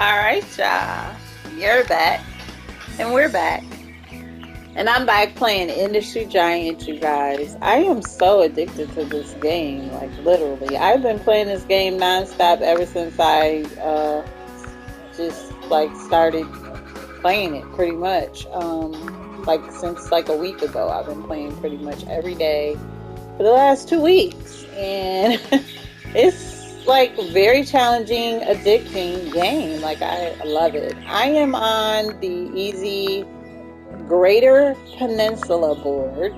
All right, y'all. You're back, and we're back. And I'm back playing Industry Giant, you guys. I am so addicted to this game, like literally. I've been playing this game nonstop ever since I just like started playing it pretty much. Like since like a week ago, I've been playing pretty much every day for the last 2 weeks, and it's like very challenging, addicting game. Like I love it. I am on the easy Greater Peninsula board.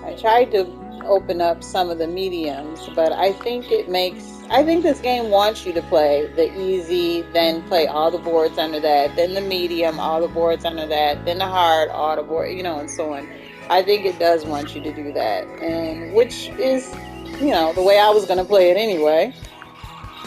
I tried to open up some of the mediums, but I think this game wants you to play the easy, then play all the boards under that, then the medium, all the boards under that, then the hard, all the board, and so on. I think it does want you to do that, and which is, the way I was going to play it anyway.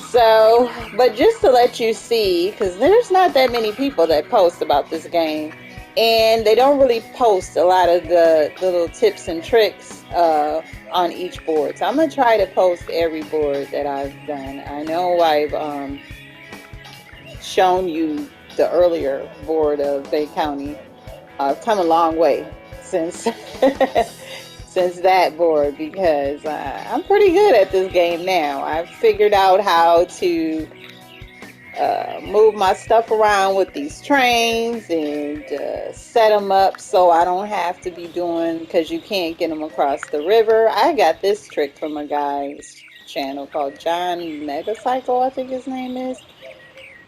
So, but just to let you see, because there's not that many people that post about this game, and they don't really post a lot of the little tips and tricks on each board. So I'm gonna try to post every board that I've done. I know I've shown you the earlier board of Bay County. I've come a long way since since that board because I'm pretty good at this game now. I've figured out how to move my stuff around with these trains and set them up so I don't have to be doing, because you can't get them across the river. I got this trick from a guy's channel called John Megacycle, I think his name is.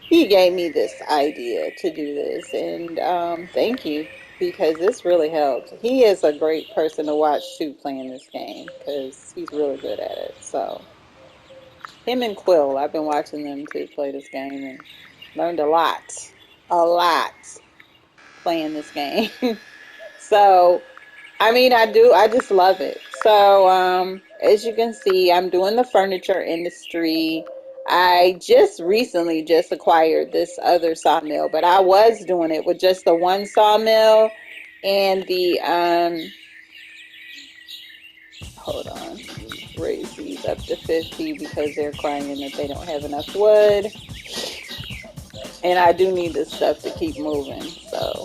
He gave me this idea to do this, and thank you, because this really helped. He is a great person to watch too playing this game because he's really good at it. So him and Quill, I've been watching them to play this game and learned a lot playing this game. So I mean, I just love it. So as you can see, I'm doing the furniture industry. I just recently just acquired this other sawmill, but I was doing it with just the one sawmill and the hold on, raise these up to 50 because they're crying that they don't have enough wood. And I do need this stuff to keep moving. So,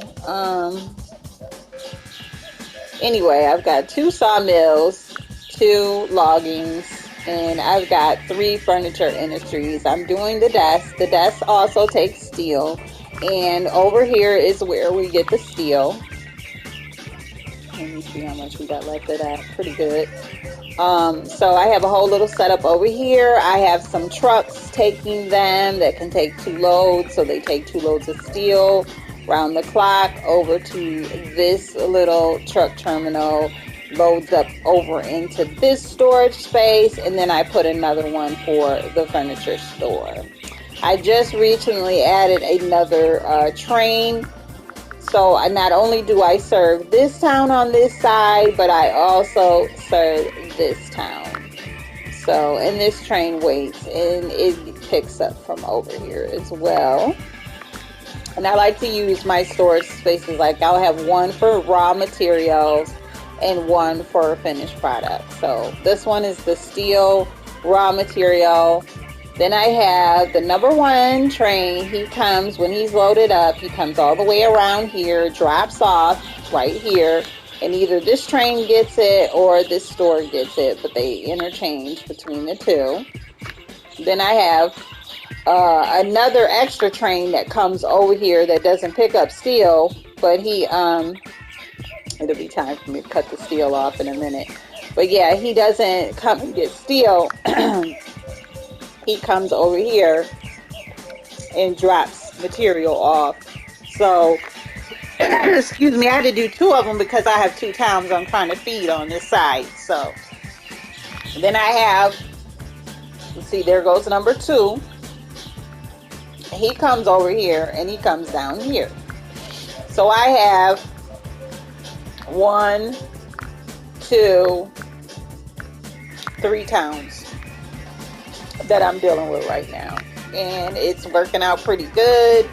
anyway, I've got two sawmills, two loggings, and I've got three furniture industries. I'm doing the desk. The desk also takes steel. And over here is where we get the steel. Let me see how much we got left of that. Pretty good. So I have a whole little setup over here. I have some trucks taking them that can take 2 loads. So they take 2 loads of steel round the clock over to this little truck terminal, loads up over into this storage space, and then I put another one for the furniture store. I just recently added another train. So I not only do I serve this town on this side, but I also serve this town. So, and this train waits and it picks up from over here as well. And I like to use my storage spaces, like I'll have one for raw materials and one for finished product. So this one is the steel raw material. Then I have the number one train. He comes, when he's loaded up, he comes all the way around here, drops off right here, and either this train gets it or this store gets it, but they interchange between the two. Then I have another extra train that comes over here that doesn't pick up steel, but it'll be time for me to cut the steel off in a minute. But yeah, he doesn't come and get steel. He comes over here and drops material off. So, excuse me, I had to do 2 of them because I have 2 towns I'm trying to feed on this side. So, then I have, let's see, there goes number 2. He comes over here and he comes down here. So I have 1, 2, 3 towns that I'm dealing with right now, and it's working out pretty good.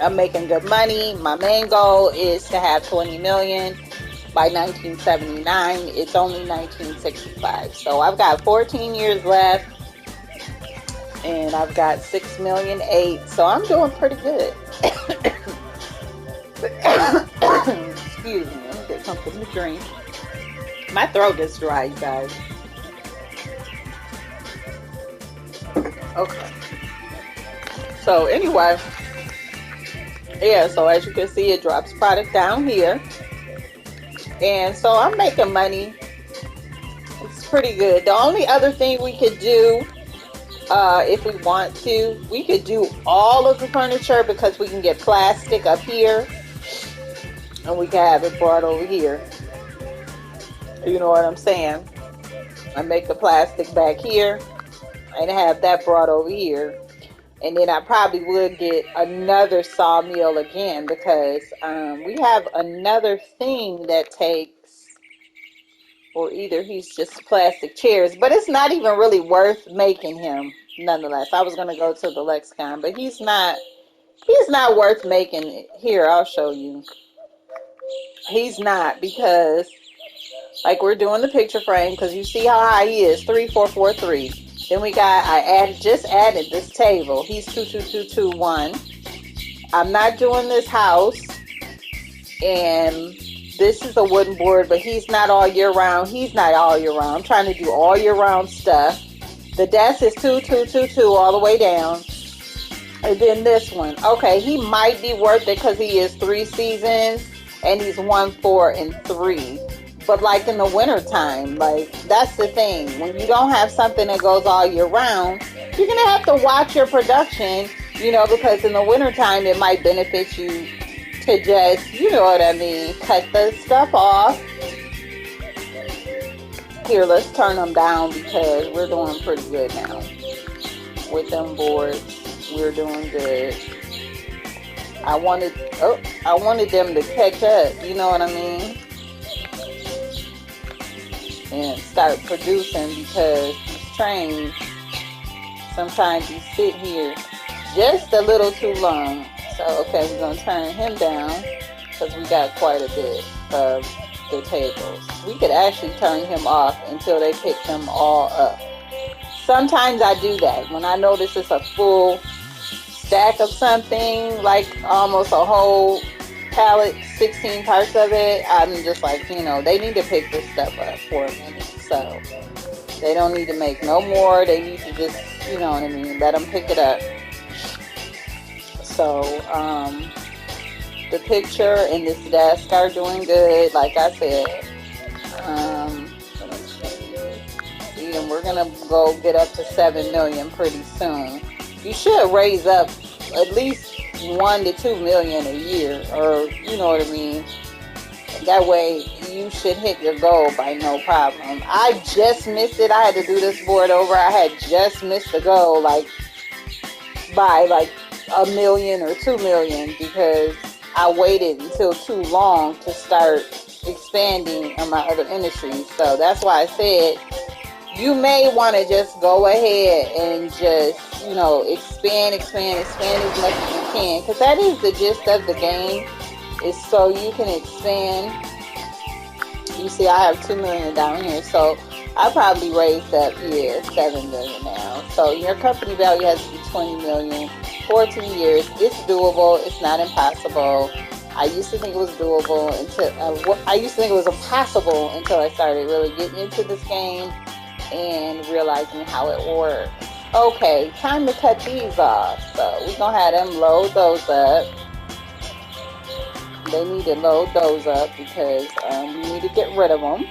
I'm making good money. My main goal is to have 20 million by 1979. It's only 1965, so I've got 14 years left. and I've got 6,000,008. So I'm doing pretty good. Excuse me, let me get something to drink. My throat gets dry, you guys. Okay. So anyway, yeah, so as you can see, it drops product down here. And so I'm making money. It's pretty good. The only other thing we could do, if we want to, we could do all of the furniture because we can get plastic up here and we can have it brought over here. You know what I'm saying? I make the plastic back here and have that brought over here. And then I probably would get another sawmill again because we have another thing that takes, or either he's just plastic chairs, but it's not even really worth making him nonetheless. I was going to go to the lexicon, but he's not worth making. Here, I'll show you. He's not, because like we're doing the picture frame, because you see how high he is, 3443. Then we got, just added this table. He's 22221. I'm not doing this house, and this is a wooden board, but he's not all year round. He's not all year round. I'm trying to do all year round stuff. The desk is 2222 all the way down. And then this one, okay, he might be worth it because he is 3 seasons and he's 1, 4, and 3. But like in the winter time, like that's the thing. When you don't have something that goes all year round, you're gonna have to watch your production, because in the winter time it might benefit you to just, you know what I mean, cut the stuff off. Here, let's turn them down because we're doing pretty good now. With them boards, we're doing good. I wanted them to catch up, you know what I mean? And start producing, because these trains, sometimes you sit here just a little too long. So, okay, we're going to turn him down because we got quite a bit of the tables. We could actually turn him off until they pick them all up. Sometimes I do that. When I notice it's a full stack of something, like almost a whole pallet, 16 parts of it, I'm just like, they need to pick this stuff up for a minute. So they don't need to make no more. They need to just, you know what I mean, let them pick it up. So the picture and this desk are doing good, like I said. And we're gonna go get up to 7 million pretty soon. You should raise up at least 1 to 2 million a year, or you know what I mean. That way you should hit your goal by no problem. I just missed it. I had to do this board over. I had just missed the goal by 1 million or 2 million because I waited until too long to start expanding on my other industries. So that's why I said you may want to just go ahead and just, expand as much as you can. Because that is the gist of the game, is so you can expand. You see, I have 2 million down here. So I probably raised up, 7 million now. So your company value has to be 20 million, 14 years. It's doable. It's not impossible. I used to think it was doable I used to think it was impossible until I started really getting into this game and realizing how it works. Okay, time to cut these off. So we're going to have them load those up. They need to load those up because we need to get rid of them.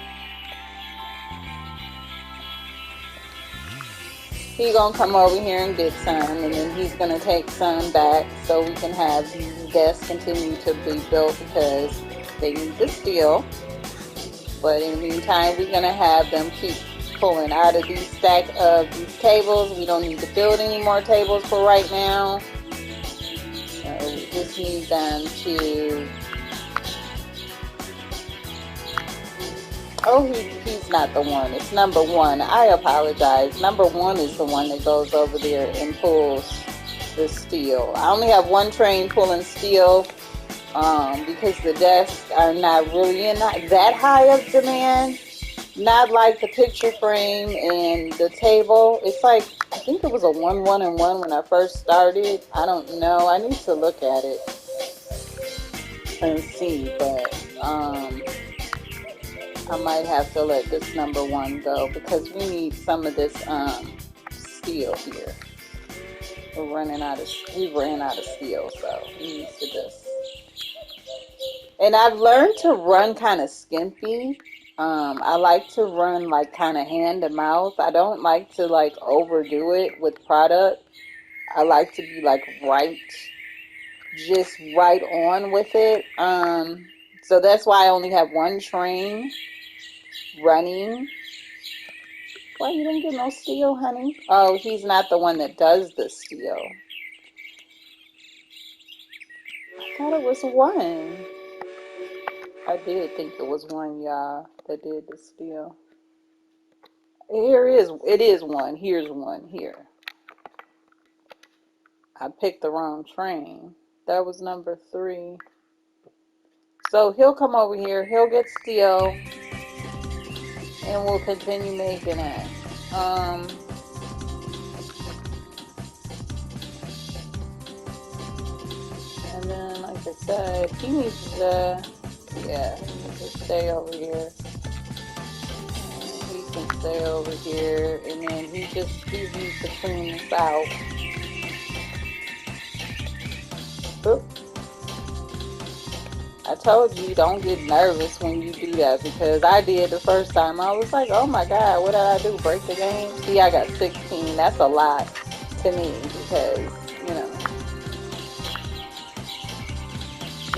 He's going to come over here and get some, and then he's going to take some back so we can have these desks continue to be built because they need the steel. But in the meantime, we're going to have them keep pulling out of these stack of these tables. We don't need to build any more tables for right now. We just need them to... Oh, he's not the one. It's number 1. I apologize. Number 1 is the one that goes over there and pulls the steel. I only have 1 train pulling steel because the desks are not really in that high of demand. not like the picture frame and the table. It's like, I think it was a 1-1-1 when I first started. I don't know. I need to look at it and see, but I might have to let this number one go because we need some of this steel here. We ran out of steel, so we need to just. And I've learned to run kind of skimpy. I like to run like kind of hand to mouth. I don't like to like overdo it with product. I like to be like just right on with it. So that's why I only have one train running. Why you didn't get no steel, honey? Oh, he's not the one that does the steel. I thought it was one. I did think it was one, y'all, that did the steel. It is one. Here's one here. I picked the wrong train. That was number 3. So he'll come over here. He'll get steel, and we'll continue making it. And then, like I said, he needs to stay over here. He can stay over here, and then he needs to clean this out. Oop. I told you, don't get nervous when you do that, because I did the first time. I was like, oh my God, what did I do? Break the game? See, I got 16. That's a lot to me because, you know,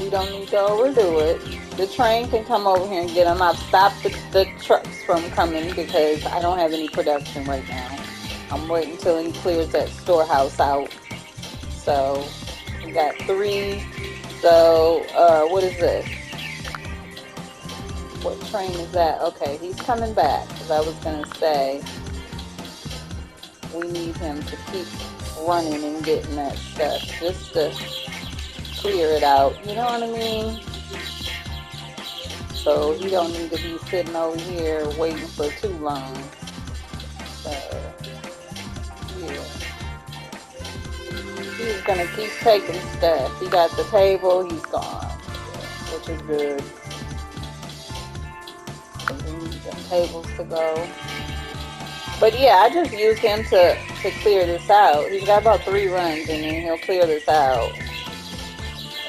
you don't need to overdo it. The train can come over here and get them. I've stopped the trucks from coming because I don't have any production right now. I'm waiting until he clears that storehouse out. So we got 3. So what is this? What train is that? Okay, he's coming back because I was gonna say we need him to keep running and getting that stuff just to clear it out. You know what I mean? So he don't need to be sitting over here waiting for too long. So yeah. He's gonna keep taking stuff. He got the table, he's gone. Which is good. So we need the tables to go. But yeah, I just use him to clear this out. He's got about 3 runs and then he'll clear this out.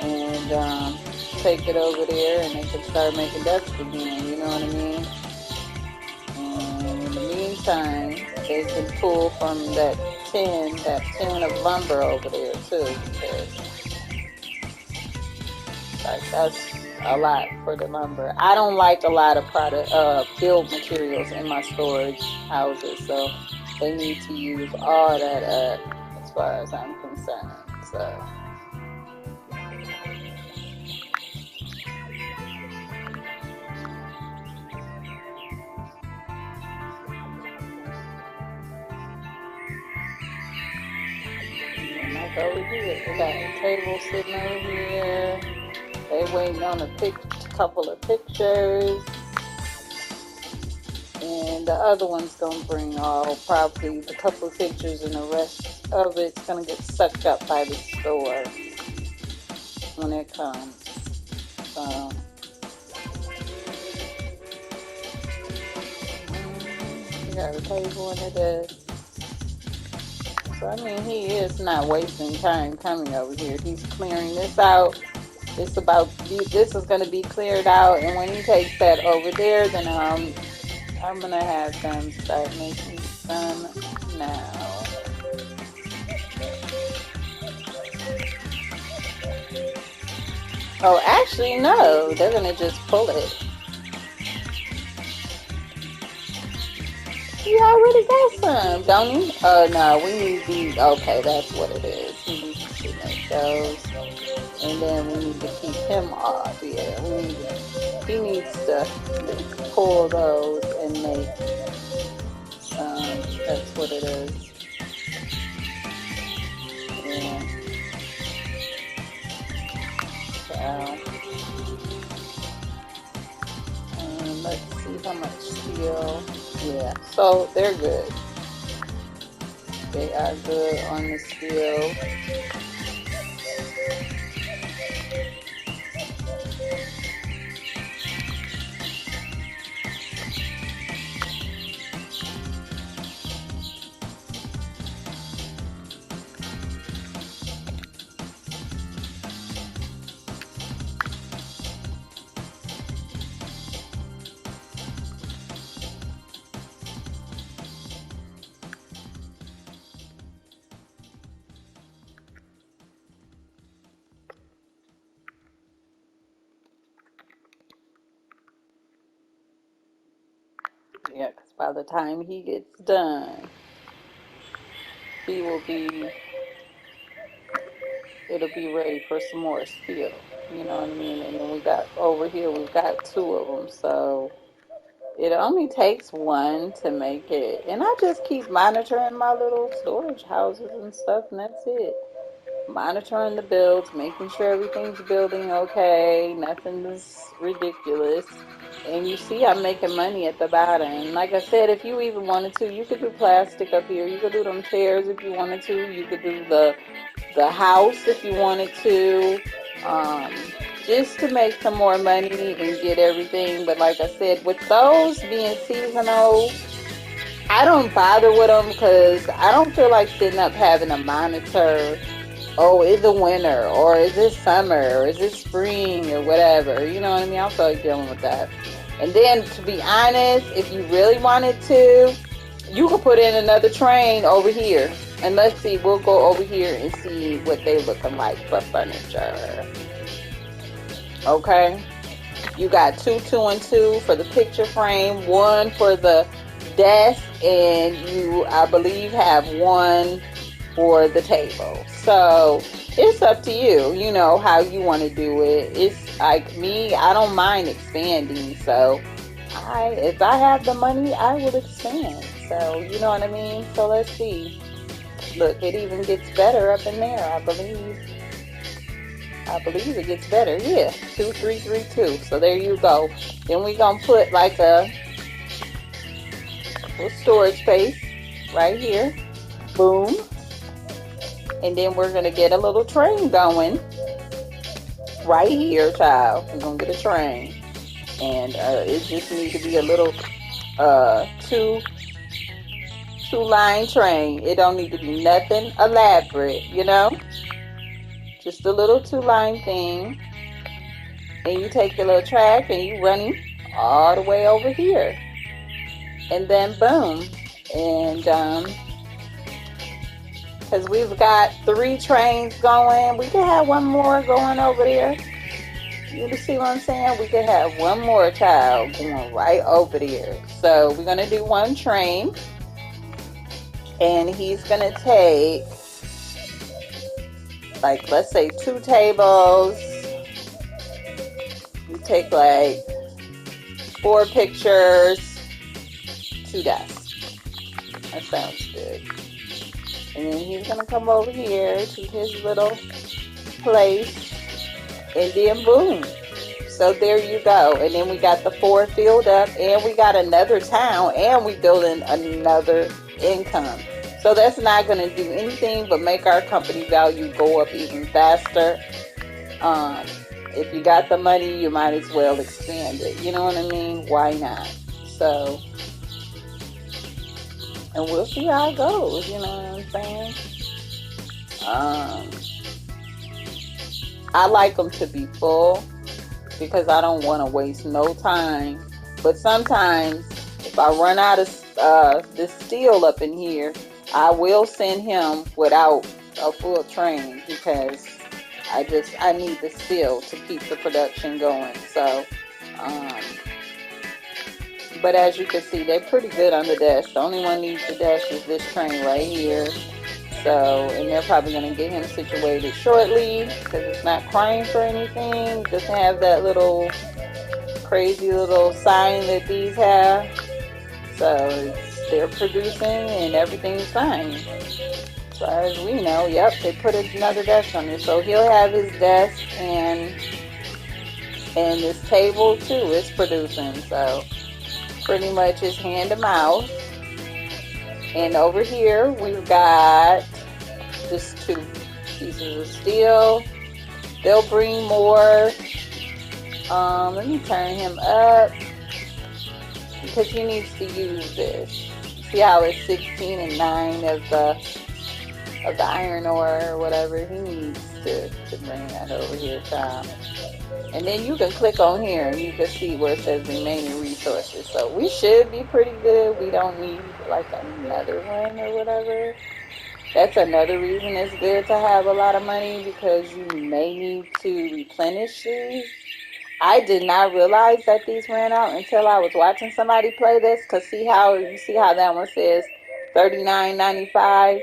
And take it over there and they can start making desks again, you know what I mean? And in the meantime, they can pull from that tin of lumber over there too, because like that's a lot for the lumber. I don't like a lot of build materials in my storage houses, so they need to use all that up as far as I'm concerned. So like over here, they got a table sitting over here. They waiting on a couple of pictures. And the other one's gonna bring probably a couple of pictures, and the rest of it's gonna get sucked up by the store when it comes. So we got a table and a desk. So I mean, he is not wasting time coming over here. He's clearing this out. This is going to be cleared out, and when he takes that over there, then I'm going to have them start making some now. Oh, actually, no. They're going to just pull it. He already got some, don't he? Oh, no. We need these. Okay, that's what it is. He needs to make those. And then we need to keep him off. Yeah, he needs to pull those and make. That's what it is. Yeah. So let's see how much steel. Yeah, so they're good. They are good on the steel. Yeah, because by the time he gets done, he will be, it'll be ready for some more steel. You know what I mean? And then we got over here, we've got two of them. So it only takes one to make it. And I just keep monitoring my little storage houses and stuff, and that's it. Monitoring the builds, making sure everything's building okay, nothing's ridiculous. And you see I'm making money at the bottom. And like I said, if you even wanted to, you could do plastic up here. You could do them chairs if you wanted to. You could do the house if you wanted to. Um, just to make some more money and get everything. But like I said, with those being seasonal, I don't bother with them because I don't feel like sitting up having to monitor, oh, is it winter or is it summer or is it spring or whatever. You know what I mean? I don't feel like dealing with that. And then to be honest, if you really wanted to, you could put in another train over here. And let's see, we'll go over here and see what they looking like for furniture. Okay. You got two, and two for the picture frame, one for the desk, and you, I believe, have one for the table. So it's up to you, you know, how you want to do it. It's like me, I don't mind expanding. So if I have the money, I will expand. So, you know what I mean? So let's see. Look, it even gets better up in there, I believe. I believe it gets better. Yeah, 2, 3, 3, 2. So there you go. Then we gonna put like a little storage space right here. Boom. And then we're gonna get a little train going right here, child. We're gonna get a train, and it just needs to be a little two line train. It don't need to be nothing elaborate, you know. Just a little 2-line thing. And you take your little track and you running all the way over here. And then boom. And because we've got 3 trains going, we could have one more going over there. You see what I'm saying? We could have one more child going right over there. So we're going to do one train. And he's going to take, like, let's say 2 tables. You take like 4 pictures, 2 desks. That sounds good. And then he's gonna come over here to his little place, and then boom. So there you go. And then we got the 4 filled up, and we got another town, and we building another income. So that's not gonna do anything but make our company value go up even faster. If you got the money, you might as well expand it. You know what I mean? Why not? So, and we'll see how it goes. You know what I'm saying? I like them to be full because I don't want to waste no time. But sometimes, if I run out of this steel up in here, I will send him without a full train because I need the steel to keep the production going. So, but as you can see, they're pretty good on the desk. The only one needs the desk is this train right here. So, and they're probably going to get him situated shortly because it's not crying for anything. It doesn't have that little crazy little sign that these have. So they're producing and everything's fine. As far as we know, yep, they put another desk on there. So he'll have his desk and And this table too is producing, so pretty much it's hand to mouth. And over here we've got just two pieces of steel. They'll bring more. Let me turn him up because he needs to use this. See how it's 16 and 9 of the iron ore or whatever. He needs to bring that over here, Tom. And then you can click on here and you can see where it says remaining resources. So we should be pretty good. We don't need like another one or whatever. That's another reason it's good to have a lot of money because you may need to replenish these. I did not realize that these ran out until I was watching somebody play this. Cause see how that one says 39.95.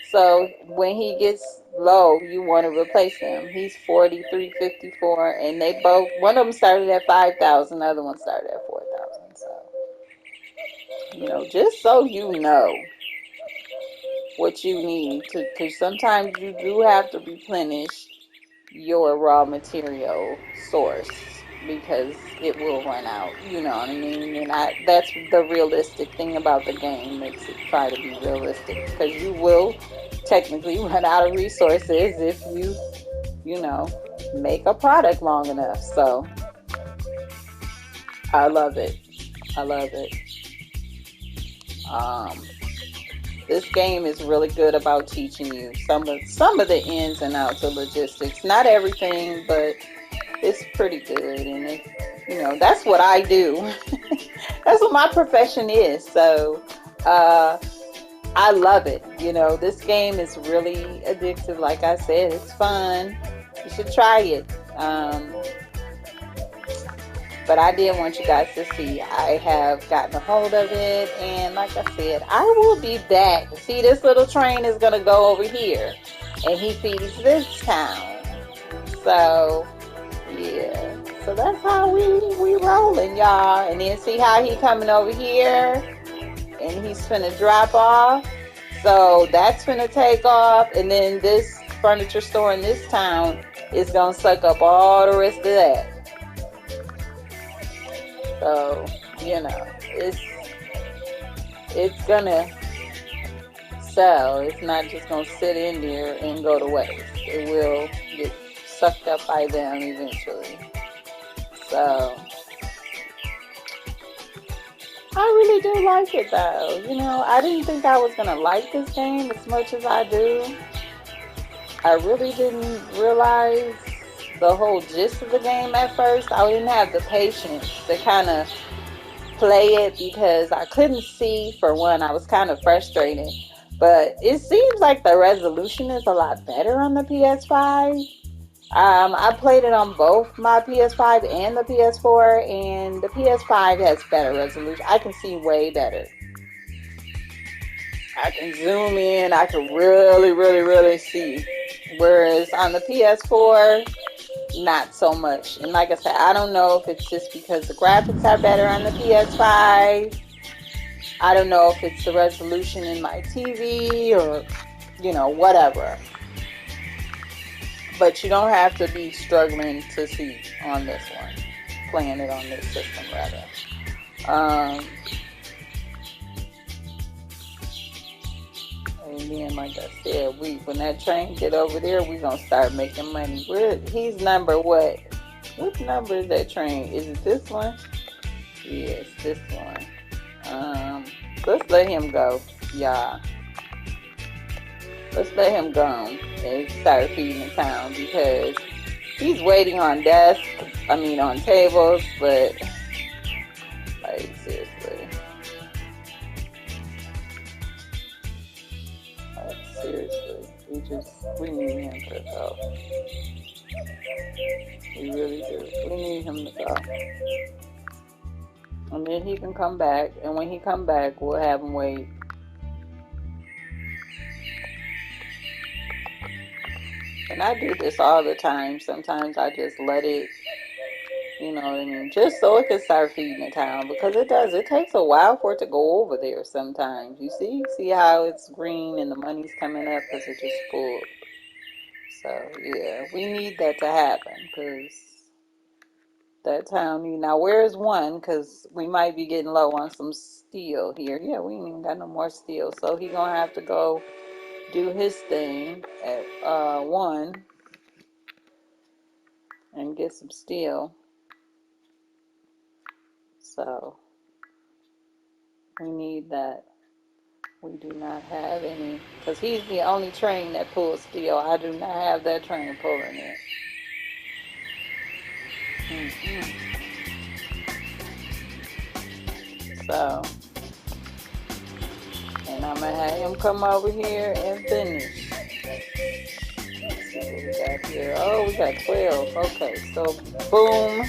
So when he gets low, you want to replace him. He's 43.54, and they both. One of them started at 5,000, the other one started at 4,000. So just so you know what you need to, because sometimes you do have to replenish your raw material source because it will run out. You know what I mean? And that's the realistic thing about the game. Makes it try to be realistic because you will technically run out of resources if you know, make a product long enough. So I love it. I love it. Um, this game is really good about teaching you some of the ins and outs of logistics. Not everything, but it's pretty good, and that's what I do. That's what my profession is. So I love it. This game is really addictive. Like I said, it's fun. You should try it. But I did want you guys to see I have gotten a hold of it, and like I said, I will be back. See, this little train is gonna go over here, and he feeds this town. So yeah, so that's how we rolling, y'all. And then see how he coming over here, and he's finna drop off. So that's finna take off, and then this furniture store in this town is gonna suck up all the rest of that. So it's gonna sell. It's not just gonna sit in there and go to waste. It will get sucked up by them eventually. So I really do like it though. I didn't think I was gonna like this game as much as I do. I really didn't realize the whole gist of the game at first. I didn't have the patience to kind of play it because I couldn't see. For one, I was kind of frustrated. But it seems like the resolution is a lot better on the PS5. I played it on both my PS5 and the PS4, and the PS5 has better resolution. I can see way better. I can zoom in. I can really, really, really see. Whereas on the PS4, not so much. And like I said, I don't know if it's just because the graphics are better on the PS5. I don't know if it's the resolution in my TV or, whatever. But you don't have to be struggling to see on this one. Playing it on this system, rather. Um, and then, like I said, when that train get over there, we gonna start making money. He's number what? What number is that train? Is it this one? Yes, this one. Let's let him go, y'all. Let's let him go and start feeding the town because he's waiting on on tables, but like seriously. Like seriously. We need him to go. We really do. We need him to go. And then he can come back, and when he come back, we'll have him wait. And I do this all the time. Sometimes I just let it, you know what I mean, just so it can start feeding the town because it does. It takes a while for it to go over there sometimes. You see how it's green and the money's coming up because it just pulled. So yeah, we need that to happen because that town need. Now, where's one? Because we might be getting low on some steel here. Yeah, we ain't even got no more steel. So he gonna have to go do his thing at one and get some steel. So we need that. We do not have any, because he's the only train that pulls steel. I do not have that train pulling it. So, and I'm going to have him come over here and finish. Let's see what we got here. Oh, we got 12. Okay, so boom.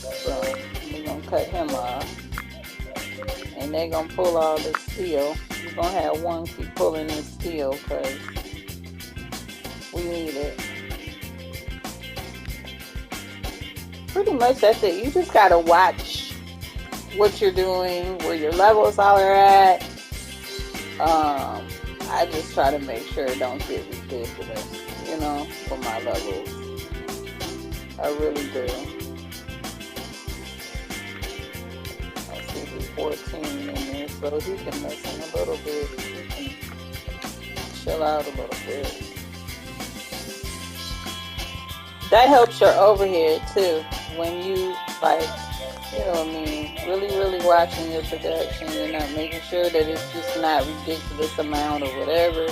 So we're going to cut him off. And they're going to pull all this steel. We're going to have one keep pulling this steel because we need it. Pretty much that's it. You just got to watch what you're doing, where your levels are at. I just try to make sure it don't get ridiculous, you know, for my levels. I really do. I see he's 14 in there, so he can listen a little bit. He can chill out a little bit. That helps your overhead too. When you, like, you know what I mean, really watching your production and not making sure that it's just not ridiculous amount or whatever.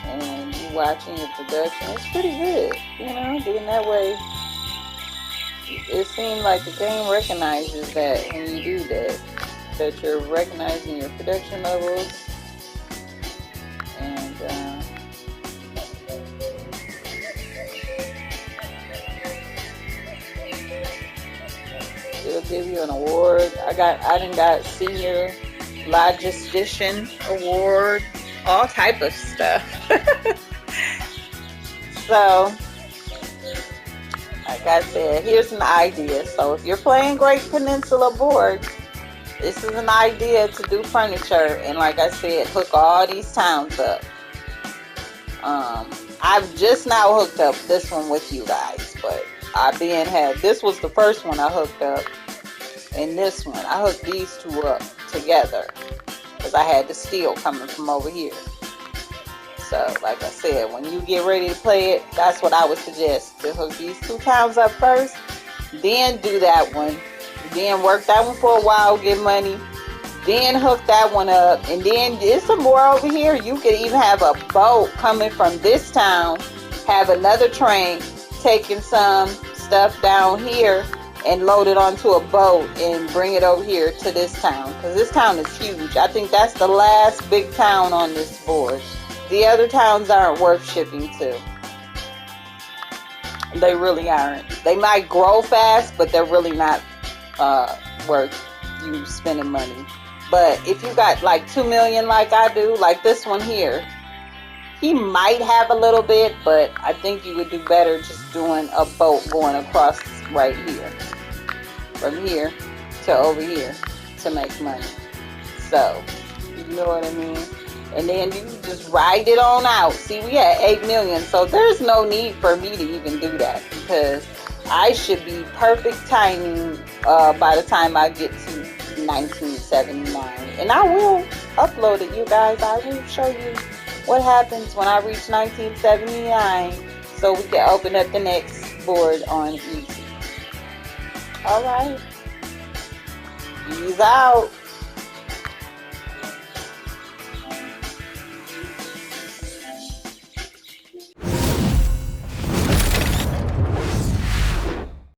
And you watching your production, it's pretty good, you know, doing that way. It seems like the game recognizes that when you do that, that you're recognizing your production levels. And it'll give you an award. I done got senior logistician award, all type of stuff. So, like I said, here's an idea. So if you're playing Great Peninsula board, this is an idea to do furniture. And like I said, hook all these towns up. I've just now hooked up this one with you guys, but this was the first one I hooked up, and this one I hooked these two up together because I had the steel coming from over here. So like I said, when you get ready to play it, that's what I would suggest, to hook these two towns up first, then do that one, then work that one for a while, get money, then hook that one up, and then there's some more over here. You could even have a boat coming from this town, have another train taking some stuff down here and load it onto a boat and bring it over here to this town, because this town is huge. I think that's the last big town on this board. The other towns aren't worth shipping to. They really aren't. They might grow fast, but they're really not worth you spending money. But if you got like 2 million like I do, like this one here, he might have a little bit, but I think you would do better just doing a boat going across right here, from here to over here, to make money. So, you know what I mean? And then you just ride it on out. See, we had 8 million, so there's no need for me to even do that, because I should be perfect timing by the time I get to 1979. And I will upload it, you guys. I will show you what happens when I reach 1979, so we can open up the next board on easy. Alright. Ease out.